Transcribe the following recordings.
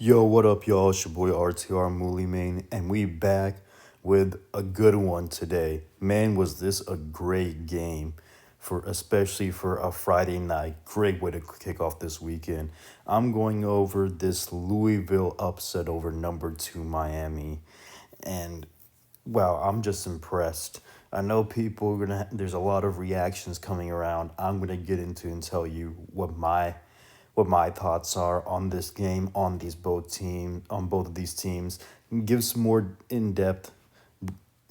Yo, what up, y'all? It's your boy RTR Mooly Main, and we back with a good one today. Man, was this a great game for especially for a Friday night. Great way to kick off this weekend. I'm going over this Louisville upset over number two Miami, and wow, I'm just impressed. I know people are gonna. There's a lot of reactions coming around. I'm gonna get into and tell you what my thoughts are on this game, on both of these teams. Give some more in depth,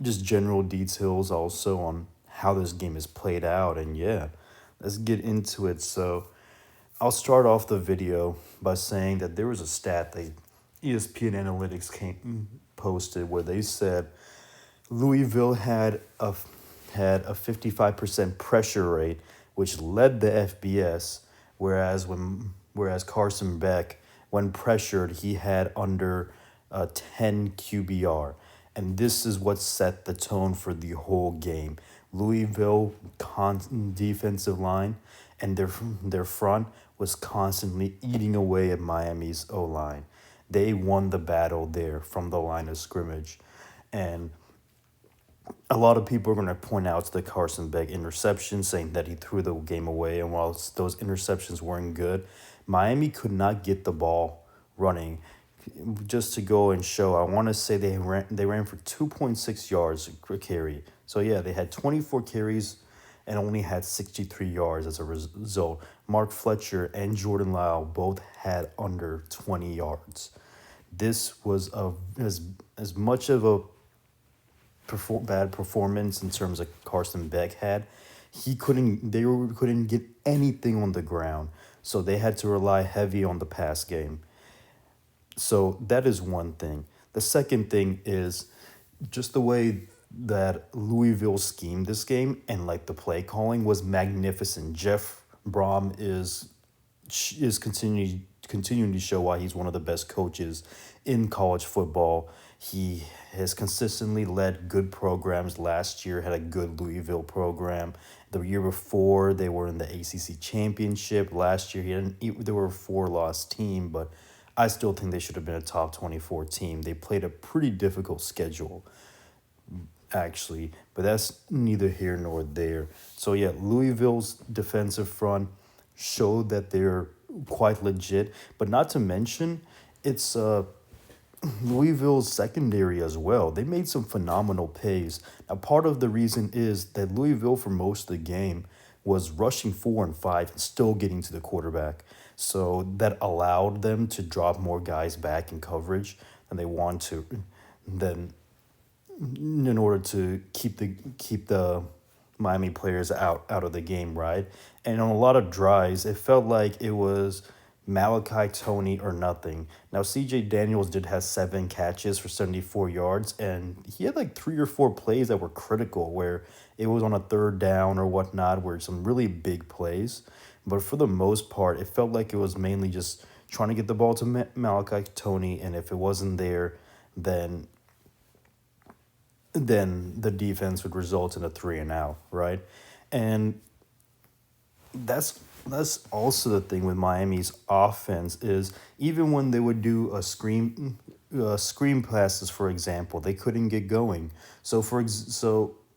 just general details also on how this game is played out. And yeah, let's get into it. So I'll start off the video by saying that there was a stat that ESPN Analytics came posted where they said Louisville had a 55% pressure rate, which led the FBS, whereas Carson Beck, when pressured, he had under 10 QBR. And this is what set the tone for the whole game. Louisville defensive line and their front was constantly eating away at Miami's O line. They won the battle there from the line of scrimmage. And a lot of people are going to point out the Carson Beck interception, saying that he threw the game away. And whilst those interceptions weren't good, Miami could not get the ball running. Just to go and show, I want to say they ran for 2.6 yards per carry. So yeah, they had 24 carries and only had 63 yards as a result. Mark Fletcher and Jordan Lyle both had under 20 yards. This was as much of a bad performance in terms of Carson Beck had. Couldn't get anything on the ground, so they had to rely heavy on the pass game. So that is one thing. The second thing is just the way that Louisville schemed this game and like the play calling was magnificent. Jeff Brom is continuing to show why he's one of the best coaches in college football. He has consistently led good programs. Last year had a good Louisville program. The year before they were in the ACC championship. Last year they were a four-loss team, but I still think they should have been a top 24 team. They played a pretty difficult schedule actually, but that's neither here nor there. So yeah, Louisville's defensive front showed that they're quite legit, but not to mention it's Louisville's secondary as well. They made some phenomenal plays. Now, part of the reason is that Louisville, for most of the game, was rushing 4 and 5 and still getting to the quarterback. So that allowed them to drop more guys back in coverage than they want to, than in order to keep the Miami players out of the game, right? And on a lot of drives, it felt like it was Malachi Tony or nothing. Now CJ Daniels did have 7 catches for 74 yards, and he had like 3 or 4 plays that were critical where it was on a third down or whatnot, where some really big plays. But for the most part, it felt like it was mainly just trying to get the ball to Malachi Tony, and if it wasn't there, then the defense would result in a 3 and out, right? And that's also the thing with Miami's offense is even when they would do screen passes, for example, they couldn't get going. So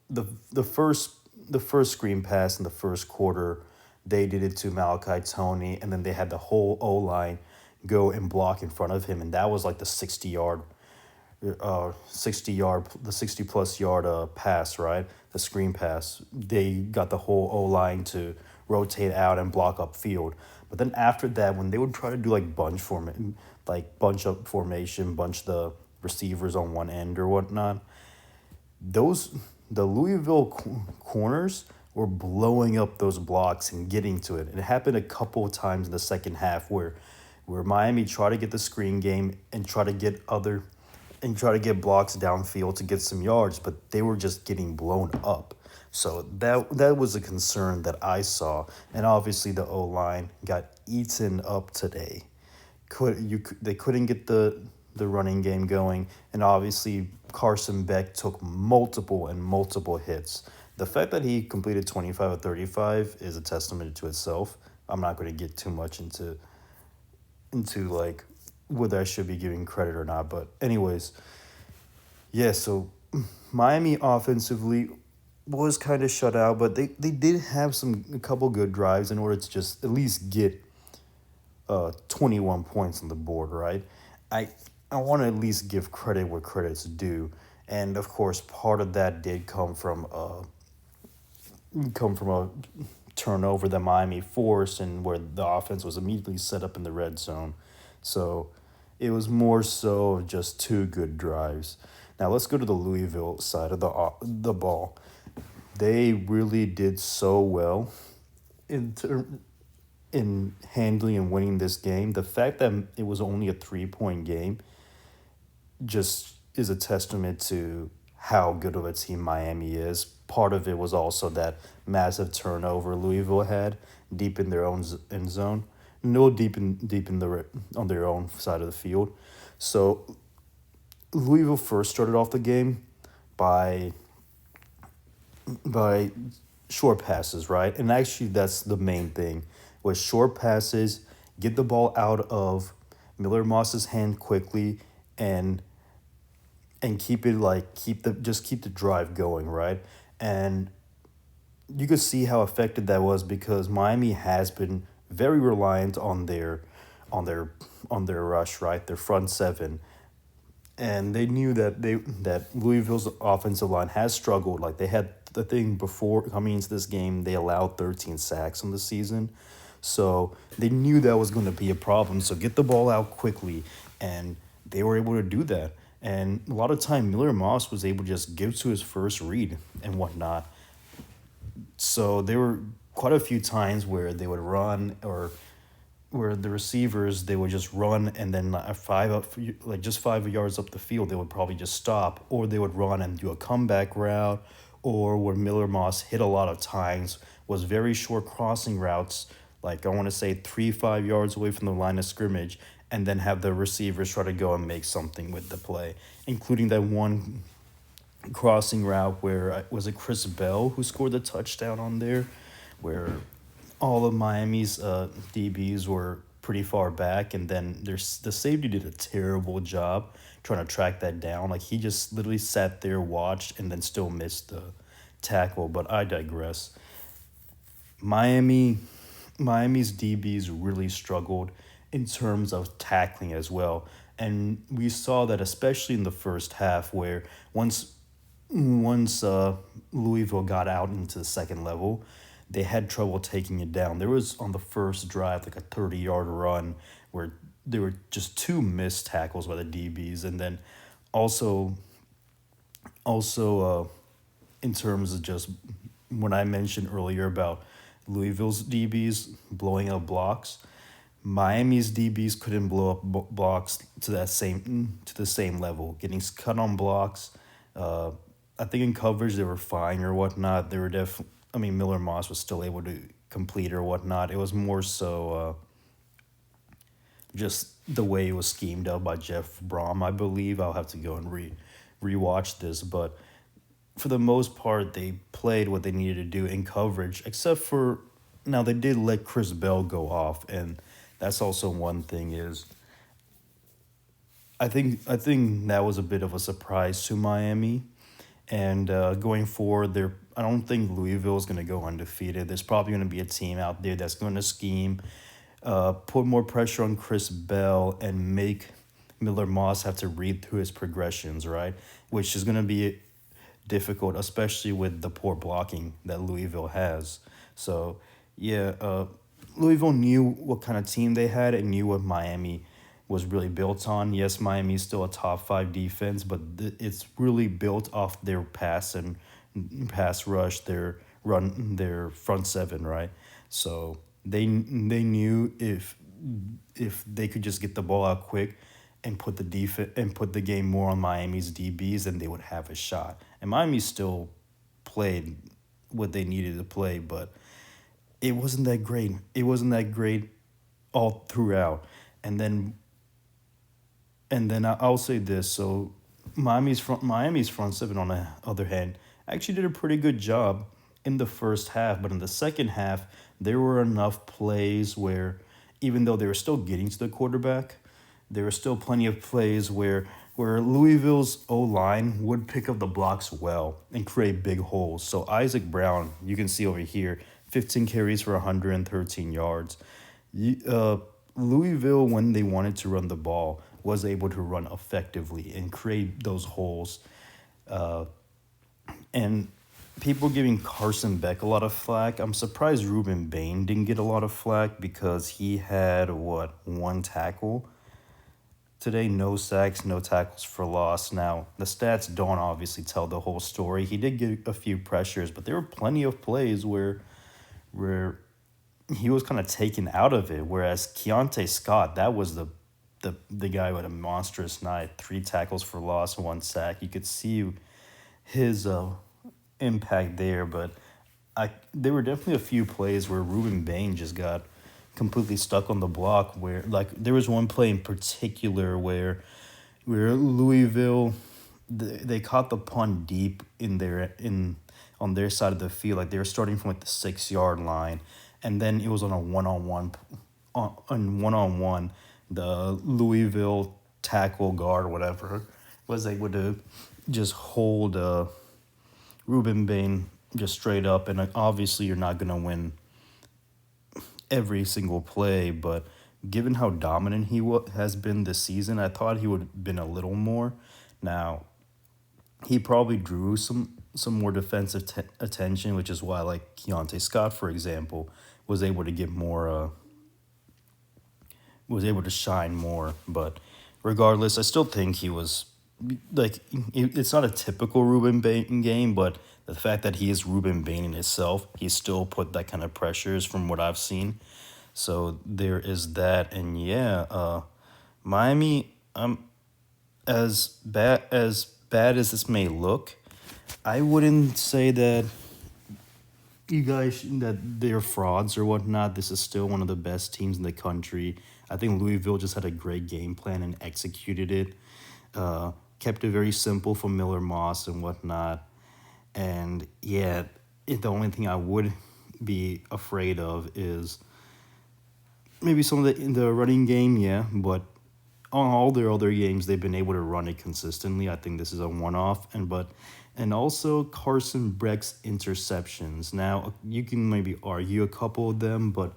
the first screen pass in the first quarter, they did it to Malachi Tony, and then they had the whole O line go and block in front of him, and that was like the 60 plus yard pass, right? The screen pass. They got the whole O line to rotate out and block up field. But then after that, when they would try to do like bunch up formation, bunch the receivers on one end or whatnot, those the Louisville corners were blowing up those blocks and getting to it. It happened a couple of times in the second half where Miami tried to get the screen game and try to get blocks downfield to get some yards, but they were just getting blown up. So that was a concern that I saw, and obviously the O line got eaten up today. They couldn't get the running game going, and obviously Carson Beck took multiple hits. The fact that he completed 25 of 35 is a testament to itself. I'm not going to get too much into like whether I should be giving credit or not. But anyways, yeah. So Miami offensively was kind of shut out, but they did have a couple good drives in order to just at least get 21 points on the board, right? I I want to at least give credit where credit's due, and of course, part of that did come from a turnover that Miami forced, and where the offense was immediately set up in the red zone. So it was more so of just two good drives. Now let's go to the Louisville side of the ball. They really did so well in ter- in handling and winning this game. The fact that it was only a 3 point game just is a testament to how good of a team Miami is. Part of it was also that massive turnover Louisville had deep in their own end zone, no deep in on their own side of the field. So Louisville first started off the game by by short passes, right? And actually, that's the main thing was short passes, get the ball out of Miller Moss's hand quickly, and keep it like keep the drive going, right? And you could see how effective that was because Miami has been very reliant on their on their rush, right? Their front seven, and they knew that Louisville's offensive line has struggled. Like they had the thing before coming into this game, they allowed 13 sacks on the season, so they knew that was going to be a problem. So get the ball out quickly, and they were able to do that. And a lot of time, Miller Moss was able to just give to his first read and whatnot. So there were quite a few times where they would run or where the receivers they would just run and then like just 5 yards up the field they would probably just stop, or they would run and do a comeback route, or where Miller Moss hit a lot of times was very short crossing routes, like I want to say 3 5 yards away from the line of scrimmage, and then have the receivers try to go and make something with the play, including that one crossing route where was it Chris Bell who scored the touchdown on there, where all of Miami's DBs were pretty far back, and then the safety did a terrible job trying to track that down. Like he just literally sat there, watched, and then still missed the tackle. But I digress. Miami, Miami's DBs really struggled in terms of tackling as well, and we saw that especially in the first half, where once Louisville got out into the second level, they had trouble taking it down. There was on the first drive like a 30-yard run where there were just two missed tackles by the DBs, and then also also in terms of just when I mentioned earlier about Louisville's DBs blowing up blocks, Miami's DBs couldn't blow up blocks to the same level, getting cut on blocks. Uh, I think in coverage they were fine or whatnot. They were I mean, Miller Moss was still able to complete or whatnot. It was more so just the way it was schemed up by Jeff Brom, I believe. I'll have to go and rewatch this, but for the most part, they played what they needed to do in coverage, except for now they did let Chris Bell go off, and that's also one thing is I think that was a bit of a surprise to Miami, and going forward, I don't think Louisville is going to go undefeated. There's probably going to be a team out there that's going to scheme, put more pressure on Chris Bell, and make Miller Moss have to read through his progressions, right? Which is going to be difficult, especially with the poor blocking that Louisville has. So, yeah, Louisville knew what kind of team they had and knew what Miami was really built on. Yes, Miami's still a top five defense, but it's really built off their pass rush, their front seven, right? So they knew if they could just get the ball out quick and put the game more on Miami's DBs, then they would have a shot. And Miami still played what they needed to play, but it wasn't that great. It wasn't that great all throughout. And then I'll say this. So Miami's front seven on the other hand actually did a pretty good job in the first half, but in the second half there were enough plays where even though they were still getting to the quarterback, there were still plenty of plays where Louisville's O line would pick up the blocks well and create big holes. So Isaac Brown, you can see over here, 15 carries for 113 yards. You, Louisville, when they wanted to run the ball, was able to run effectively and create those holes. And people giving Carson Beck a lot of flack. I'm surprised Ruben Bain didn't get a lot of flack because he had, what, one tackle today? No sacks, no tackles for loss. Now, the stats don't obviously tell the whole story. He did get a few pressures, but there were plenty of plays where he was kind of taken out of it. Whereas Keontae Scott, that was the guy with a monstrous night, 3 tackles for loss, 1 sack. You could see his impact there, but there were definitely a few plays where Ruben Bain just got completely stuck on the block. Where like there was one play in particular where Louisville they caught the punt deep in on their side of the field, like they were starting from like the 6 yard line, and then it was on a one on one. The Louisville tackle guard, whatever, was able to just hold Ruben Bain just straight up. And obviously, you're not going to win every single play, but given how dominant he has been this season, I thought he would have been a little more. Now, he probably drew some more defensive attention, which is why, like Keontae Scott, for example, was able to get more, was able to shine more. But regardless, I still think he was like it's not a typical Ruben Bain game, but the fact that he is Ruben Bain in itself, he still put that kind of pressures from what I've seen. So there is that, and yeah, Miami. As bad as this may look, I wouldn't say that that they're frauds or whatnot. This is still one of the best teams in the country. I think Louisville just had a great game plan and executed it. Kept it very simple for Miller Moss and whatnot. And yeah, the only thing I would be afraid of is maybe some of the in the running game, yeah, but on all their other games they've been able to run it consistently. I think this is a one-off, and also Carson Beck's interceptions. Now you can maybe argue a couple of them, but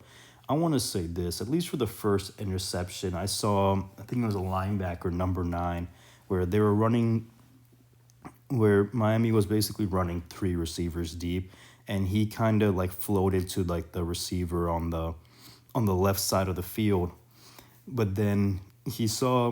I want to say this, at least for the first interception, I think it was a linebacker, number 9, where they were running, where Miami was basically running 3 receivers deep, and he kind of like floated to like the receiver on the left side of the field, but then he saw,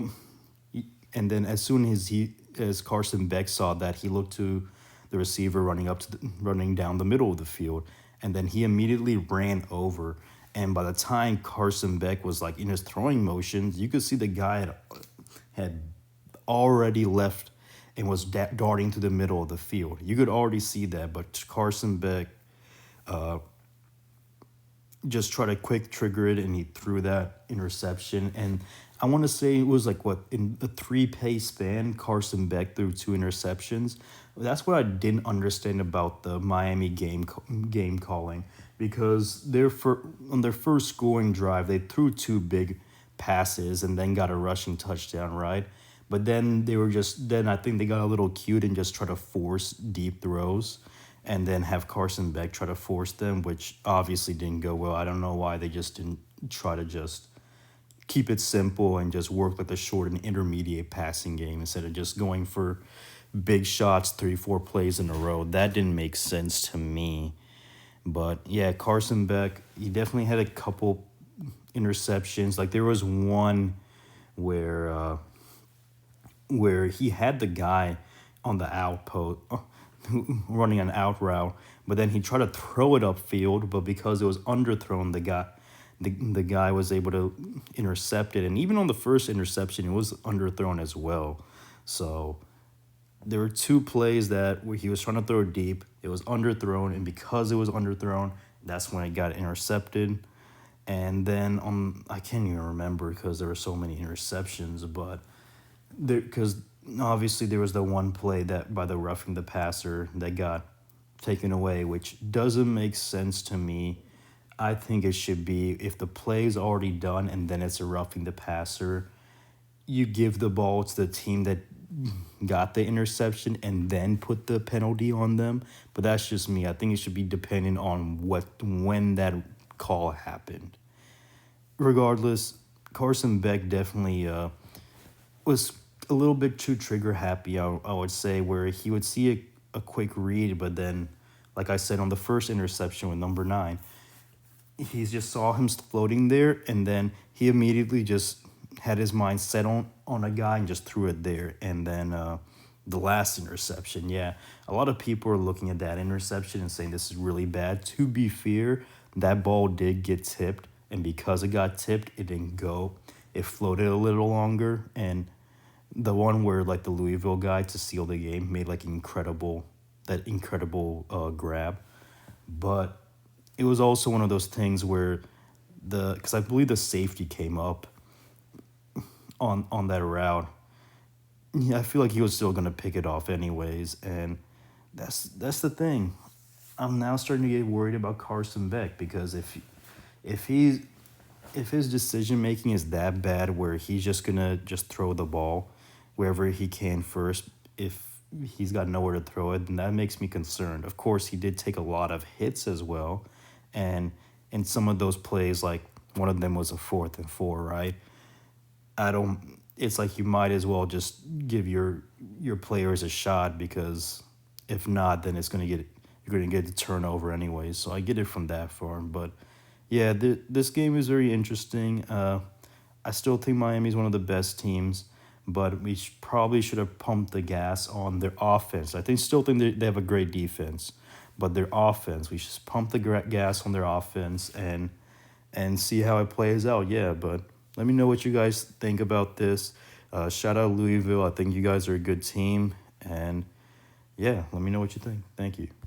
and then as soon as Carson Beck saw that, he looked to the receiver running down the middle of the field, and then he immediately ran over. And by the time Carson Beck was like in his throwing motions, you could see the guy had already left and was darting to the middle of the field. You could already see that, but Carson Beck just tried to quick trigger it, and he threw that interception. And I want to say it was like, what, in a 3 pace span, Carson Beck threw 2 interceptions. That's what I didn't understand about the Miami game calling, because on their first scoring drive, they threw 2 big passes and then got a rushing touchdown, right? But then I think they got a little cute and just try to force deep throws and then have Carson Beck try to force them, which obviously didn't go well. I don't know why they just didn't try to just keep it simple and just work like the short and intermediate passing game instead of just going for big shots 3-4 plays in a row. That didn't make sense to me. But yeah, Carson Beck, he definitely had a couple interceptions. Like there was one where he had the guy on the outpost running an out route, but then he tried to throw it upfield, but because it was underthrown, the guy was able to intercept it. And even on the first interception, it was underthrown as well. So there were 2 plays where he was trying to throw deep, it was underthrown, and because it was underthrown, that's when it got intercepted. And then I can't even remember because there were so many interceptions, but because obviously there was the one play that by the roughing the passer that got taken away, which doesn't make sense to me. I think it should be, if the play is already done and then it's a roughing the passer, you give the ball to the team that got the interception and then put the penalty on them. But that's just me. I think it should be dependent on when that call happened. Regardless, Carson Beck definitely was a little bit too trigger happy, I would say, where he would see a quick read, but then, like I said on the first interception with number nine, he just saw him floating there, and then he immediately just had his mind set on a guy and just threw it there. And then the last interception, yeah, a lot of people are looking at that interception and saying this is really bad. To be fair, that ball did get tipped, and because it got tipped, it didn't go. It floated a little longer, and the one where like the Louisville guy to seal the game made like incredible grab, but it was also one of those things where because I believe the safety came up on that route. Yeah, I feel like he was still gonna pick it off anyways, and that's the thing. I'm now starting to get worried about Carson Beck because if he's if his decision making is that bad where he's just gonna just throw the ball wherever he can first, if he's got nowhere to throw it, then that makes me concerned. Of course, he did take a lot of hits as well, and in some of those plays, like one of them was a 4th and 4, right? I don't. It's like you might as well just give your players a shot because if not, then you're gonna get the turnover anyways. So I get it from that form, but yeah, this game is very interesting. I still think Miami's one of the best teams, but we probably should have pumped the gas on their offense. Still think they have a great defense, but their offense, we should pump the gas on their offense and see how it plays out. Yeah, but let me know what you guys think about this. Shout out Louisville. I think you guys are a good team, and yeah, let me know what you think. Thank you.